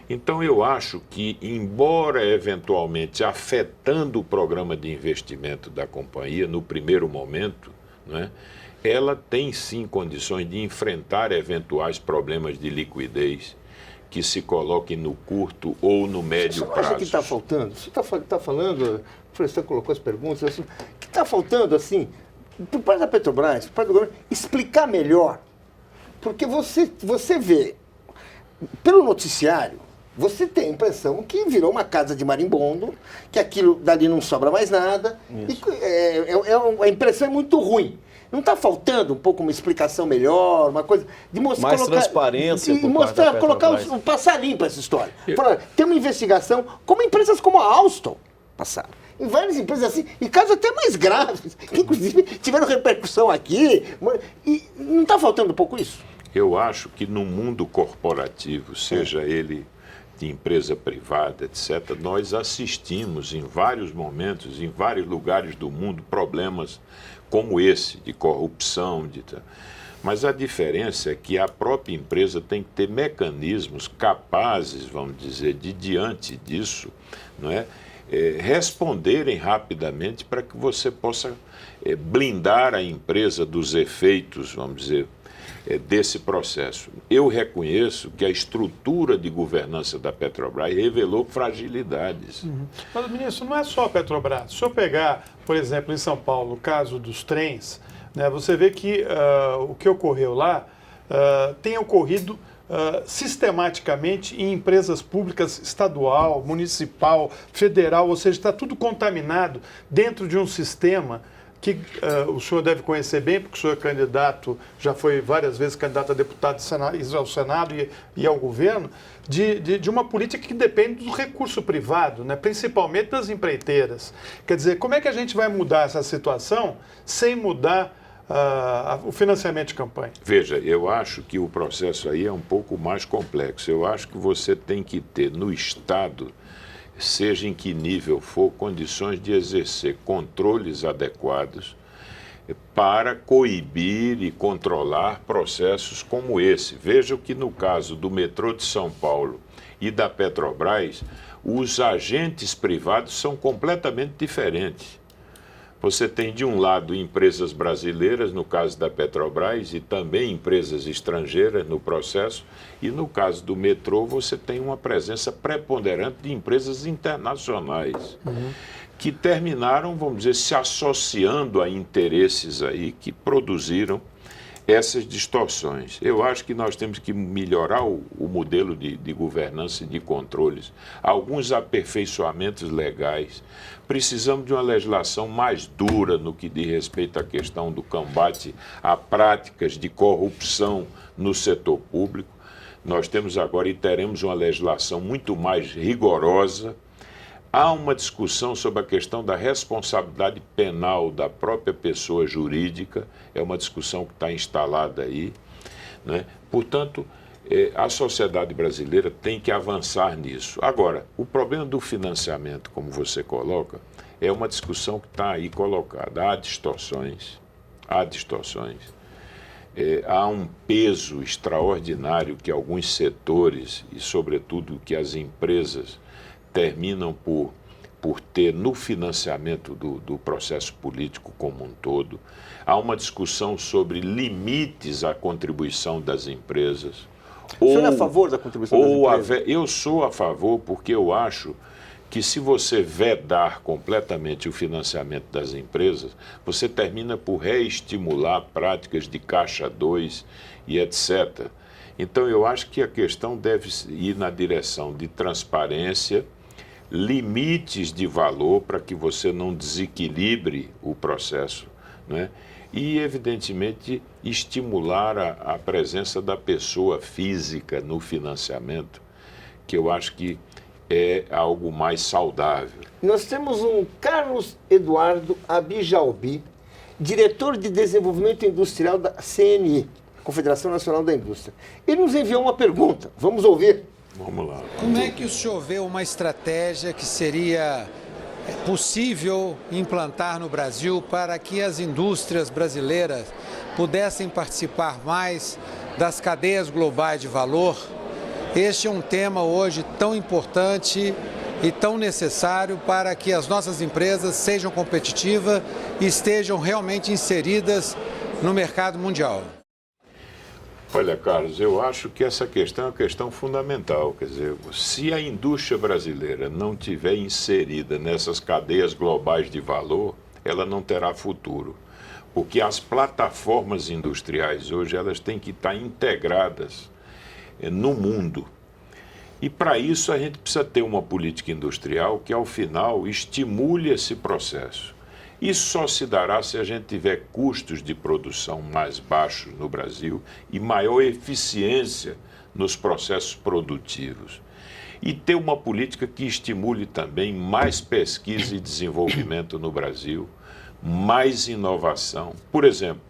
Então eu acho que, embora eventualmente afetando o programa de investimento da companhia no primeiro momento, né, ela tem sim condições de enfrentar eventuais problemas de liquidez que se coloquem no curto ou no médio prazo. Você acha que está faltando? Você está falando, o professor colocou as perguntas, assim, que está faltando, assim, por parte da Petrobras, por parte do governo, explicar melhor. Porque você vê, pelo noticiário, você tem a impressão que virou uma casa de marimbondo, que aquilo dali não sobra mais nada, e a impressão é muito ruim. Não está faltando um pouco uma explicação melhor, uma coisa de mostrar mais transparência e mostrar, passar limpa essa história. Tem uma investigação, como empresas como a Alstom passaram. Em várias empresas assim, e casos até mais graves, que inclusive tiveram repercussão aqui. E não está faltando um pouco isso? Eu acho que no mundo corporativo, seja ele de empresa privada, etc., nós assistimos em vários momentos, em vários lugares do mundo, problemas como esse, de corrupção. Mas a diferença é que a própria empresa tem que ter mecanismos capazes, vamos dizer, de diante disso, não é? Responderem rapidamente para que você possa blindar a empresa dos efeitos, vamos dizer, desse processo. Eu reconheço que a estrutura de governança da Petrobras revelou fragilidades. Mas, ministro, não é só a Petrobras. Se eu pegar, por exemplo, em São Paulo, o caso dos trens, né, você vê que o que ocorreu lá tem ocorrido sistematicamente em empresas públicas estadual, municipal, federal, ou seja, está tudo contaminado dentro de um sistema que o senhor deve conhecer bem, porque o senhor é candidato, já foi várias vezes candidato a deputado ao Senado e ao governo, de uma política que depende do recurso privado, né, principalmente das empreiteiras. Quer dizer, como é que a gente vai mudar essa situação sem mudar o financiamento de campanha? Veja, eu acho que o processo aí é um pouco mais complexo. Eu acho que você tem que ter no Estado, seja em que nível for, condições de exercer controles adequados para coibir e controlar processos como esse. Veja que no caso do metrô de São Paulo e da Petrobras, os agentes privados são completamente diferentes. Você tem, de um lado, empresas brasileiras, no caso da Petrobras, e também empresas estrangeiras no processo. E no caso do metrô, você tem uma presença preponderante de empresas internacionais, que terminaram, vamos dizer, se associando a interesses aí que produziram essas distorções. Eu acho que nós temos que melhorar o modelo de governança e de controles, alguns aperfeiçoamentos legais. Precisamos de uma legislação mais dura no que diz respeito à questão do combate a práticas de corrupção no setor público. Nós temos agora e teremos uma legislação muito mais rigorosa Há uma discussão sobre a questão da responsabilidade penal da própria pessoa jurídica, é uma discussão que está instalada aí, né? Portanto, a sociedade brasileira tem que avançar nisso. Agora, o problema do financiamento, como você coloca, é uma discussão que está aí colocada. Há distorções, há um peso extraordinário que alguns setores, e sobretudo que as empresas, terminam por ter no financiamento do processo político como um todo. Há uma discussão sobre limites à contribuição das empresas. O senhor é a favor da contribuição das empresas? Eu sou a favor porque eu acho que se você vedar completamente o financiamento das empresas, você termina por reestimular práticas de caixa 2 e etc. Então eu acho que a questão deve ir na direção de transparência, limites de valor para que você não desequilibre o processo, né? E, evidentemente, estimular a presença da pessoa física no financiamento, que eu acho que é algo mais saudável. Nós temos um Carlos Eduardo Abijalbi, diretor de desenvolvimento industrial da CNI, Confederação Nacional da Indústria. Ele nos enviou uma pergunta, vamos ouvir. Vamos lá. Como é que o senhor vê uma estratégia que seria possível implantar no Brasil para que as indústrias brasileiras pudessem participar mais das cadeias globais de valor? Este é um tema hoje tão importante e tão necessário para que as nossas empresas sejam competitivas e estejam realmente inseridas no mercado mundial. Olha, Carlos, eu acho que essa questão é uma questão fundamental. Quer dizer, se a indústria brasileira não tiver inserida nessas cadeias globais de valor, ela não terá futuro. Porque as plataformas industriais hoje, elas têm que estar integradas no mundo. E para isso a gente precisa ter uma política industrial que, ao final, estimule esse processo. Isso só se dará se a gente tiver custos de produção mais baixos no Brasil e maior eficiência nos processos produtivos. E ter uma política que estimule também mais pesquisa e desenvolvimento no Brasil, mais inovação. Por exemplo,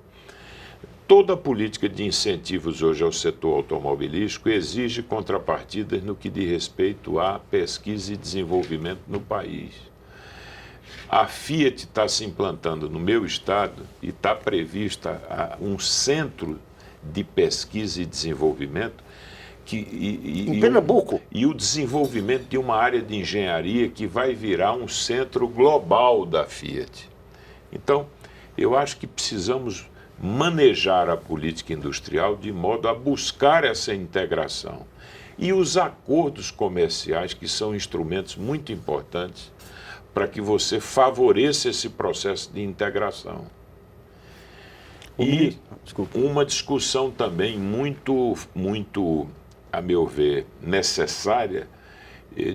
toda a política de incentivos hoje ao setor automobilístico exige contrapartidas no que diz respeito à pesquisa e desenvolvimento no país. A Fiat está se implantando no meu estado e está prevista um centro de pesquisa e desenvolvimento em Pernambuco. E o desenvolvimento de uma área de engenharia que vai virar um centro global da Fiat. Então, eu acho que precisamos manejar a política industrial de modo a buscar essa integração. E os acordos comerciais, que são instrumentos muito importantes para que você favoreça esse processo de integração. E uma discussão também muito, a meu ver, necessária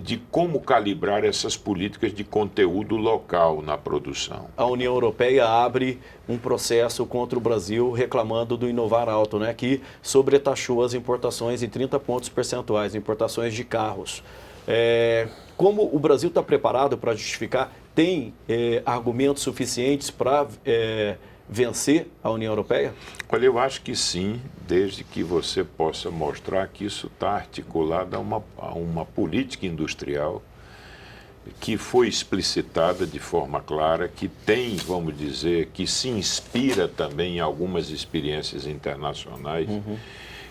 de como calibrar essas políticas de conteúdo local na produção. A União Europeia abre um processo contra o Brasil reclamando do Inovar Alto, né, que sobretaxou as importações em 30 pontos percentuais, importações de carros. Como o Brasil está preparado para justificar? Tem argumentos suficientes para vencer a União Europeia? Olha, eu acho que sim, desde que você possa mostrar que isso está articulado a uma política industrial que foi explicitada de forma clara, que tem, vamos dizer, que se inspira também em algumas experiências internacionais.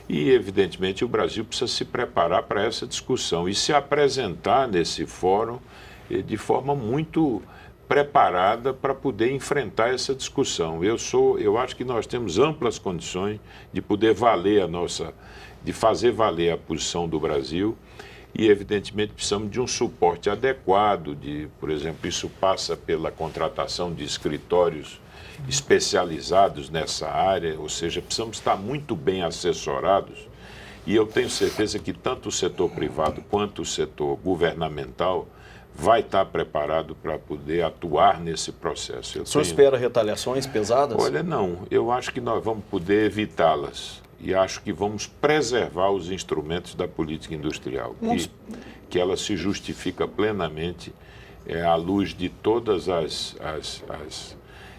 E, evidentemente, o Brasil precisa se preparar para essa discussão e se apresentar nesse fórum de forma muito preparada para poder enfrentar essa discussão. Eu acho que nós temos amplas condições de poder de fazer valer a posição do Brasil e, evidentemente, precisamos de um suporte adequado, por exemplo, isso passa pela contratação de escritórios especializados nessa área, ou seja, precisamos estar muito bem assessorados e eu tenho certeza que tanto o setor privado quanto o setor governamental vai estar preparado para poder atuar nesse processo. O senhor espera retaliações pesadas? Olha, não. Eu acho que nós vamos poder evitá-las e acho que vamos preservar os instrumentos da política industrial, que ela se justifica plenamente à luz de todas as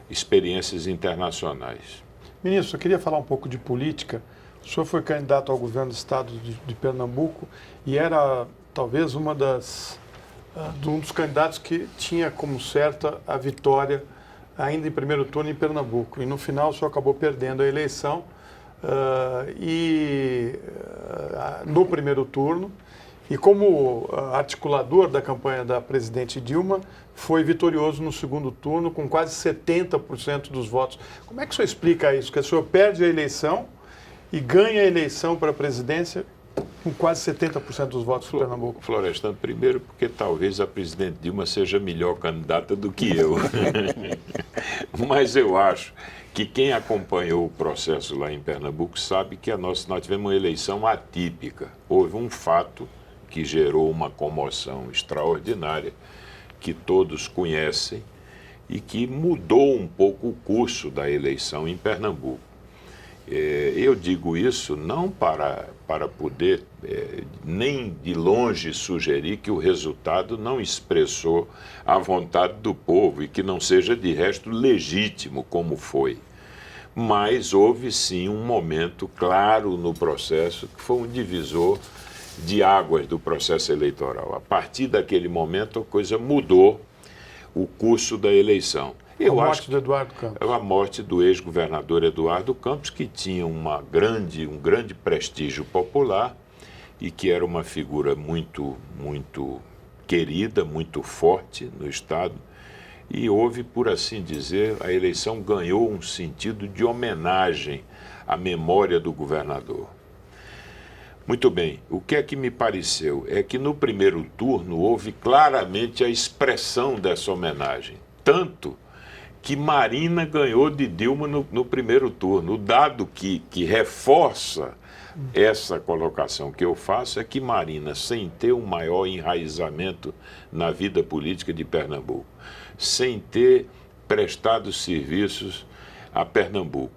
experiências internacionais. Ministro, eu queria falar um pouco de política. O senhor foi candidato ao governo do estado de Pernambuco e era talvez um dos candidatos que tinha como certa a vitória ainda em primeiro turno em Pernambuco. E no final o senhor acabou perdendo a eleição no primeiro turno. E como articulador da campanha da presidente Dilma, foi vitorioso no segundo turno com quase 70% dos votos. Como é que o senhor explica isso? Que o senhor perde a eleição e ganha a eleição para a presidência com quase 70% dos votos de Pernambuco? Florestan, primeiro porque talvez a presidente Dilma seja melhor candidata do que eu. Mas eu acho que quem acompanhou o processo lá em Pernambuco sabe que nós tivemos uma eleição atípica. Houve um fato que gerou uma comoção extraordinária, que todos conhecem, e que mudou um pouco o curso da eleição em Pernambuco. Eu digo isso não para poder nem de longe sugerir que o resultado não expressou a vontade do povo e que não seja de resto legítimo como foi. Mas houve sim um momento claro no processo que foi um divisor de águas do processo eleitoral. A partir daquele momento a coisa mudou o curso da eleição. A morte do Eduardo Campos. A morte do ex-governador Eduardo Campos, que tinha um grande prestígio popular e que era uma figura muito querida, muito forte no Estado. E houve, por assim dizer, a eleição ganhou um sentido de homenagem à memória do governador. Muito bem, o que é que me pareceu? É que no primeiro turno houve claramente a expressão dessa homenagem. Tanto que Marina ganhou de Dilma no primeiro turno. O dado que reforça essa colocação que eu faço é que Marina, sem ter um maior enraizamento na vida política de Pernambuco, sem ter prestado serviços a Pernambuco,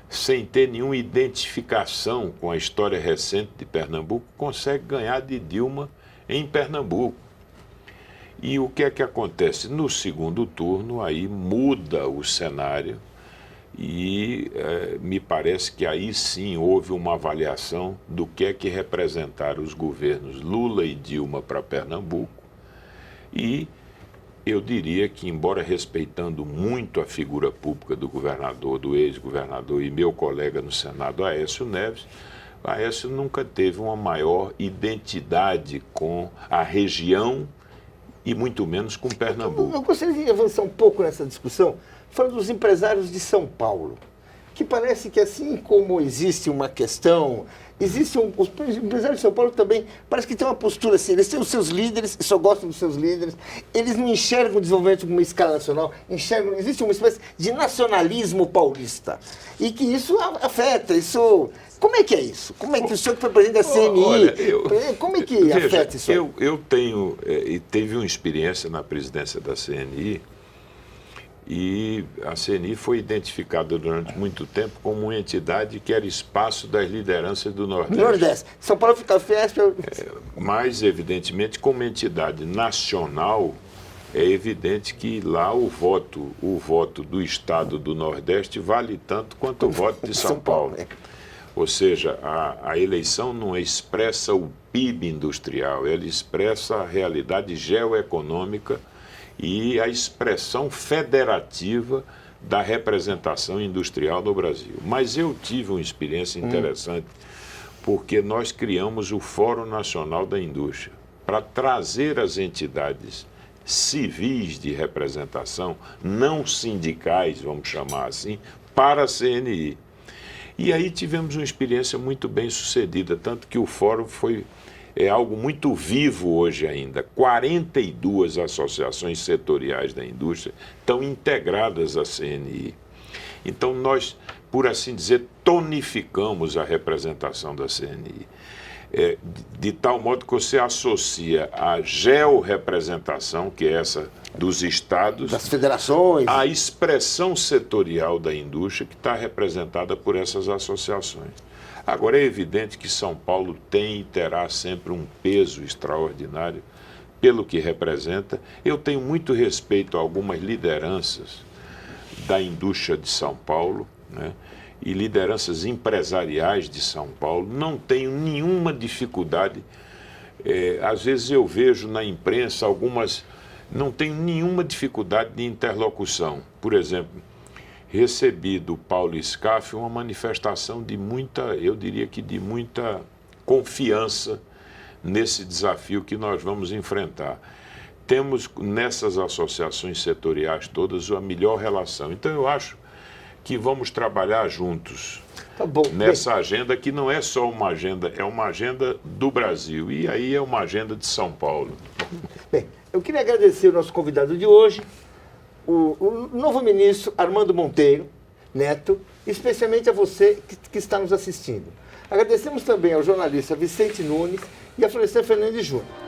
sem ter nenhuma identificação com a história recente de Pernambuco, consegue ganhar de Dilma em Pernambuco. E o que é que acontece? No segundo turno, aí muda o cenário e me parece que aí sim houve uma avaliação do que é que representaram os governos Lula e Dilma para Pernambuco. E eu diria que, embora respeitando muito a figura pública do governador, do ex-governador e meu colega no Senado, Aécio Neves, Aécio nunca teve uma maior identidade com a região e muito menos com Pernambuco. Eu gostaria de avançar um pouco nessa discussão, falando dos empresários de São Paulo, que parece que assim como existe uma questão, os empresários de São Paulo também, parece que tem uma postura assim, eles têm os seus líderes, só gostam dos seus líderes, eles não enxergam o desenvolvimento como uma escala nacional, existe uma espécie de nacionalismo paulista, e que isso afeta, isso... Como é que é isso? Como é que o senhor que foi presidente da CNI, olha, como é que afeta isso? Eu tenho, teve uma experiência na presidência da CNI, e a CNI foi identificada durante muito tempo como uma entidade que era espaço das lideranças do Nordeste. São Paulo fica festa. Mas, evidentemente, como entidade nacional, é evidente que lá o voto do Estado do Nordeste vale tanto quanto o voto de São Paulo. Ou seja, a eleição não expressa o PIB industrial, ela expressa a realidade geoeconômica e a expressão federativa da representação industrial no Brasil. Mas eu tive uma experiência interessante, porque nós criamos o Fórum Nacional da Indústria para trazer as entidades civis de representação, não sindicais, vamos chamar assim, para a CNI. E aí tivemos uma experiência muito bem sucedida, tanto que o fórum é algo muito vivo hoje ainda. 42 associações setoriais da indústria estão integradas à CNI. Então nós, por assim dizer, tonificamos a representação da CNI. De tal modo que você associa a georrepresentação, que é essa dos estados, das federações, a expressão setorial da indústria que está representada por essas associações. Agora, é evidente que São Paulo tem e terá sempre um peso extraordinário pelo que representa. Eu tenho muito respeito a algumas lideranças da indústria de São Paulo, né, e lideranças empresariais de São Paulo. Não tenho nenhuma dificuldade. Às vezes eu vejo na imprensa algumas... Não tenho nenhuma dificuldade de interlocução. Por exemplo, recebi do Paulo Scaff uma manifestação de muita, eu diria que de muita confiança nesse desafio que nós vamos enfrentar. Temos nessas associações setoriais todas a melhor relação. Então eu acho que vamos trabalhar juntos nessa agenda, que não é só uma agenda, é uma agenda do Brasil, e aí é uma agenda de São Paulo. Bem, eu queria agradecer o nosso convidado de hoje, o novo ministro Armando Monteiro Neto, especialmente a você que está nos assistindo. Agradecemos também ao jornalista Vicente Nunes e a Florestan Fernandes Júnior.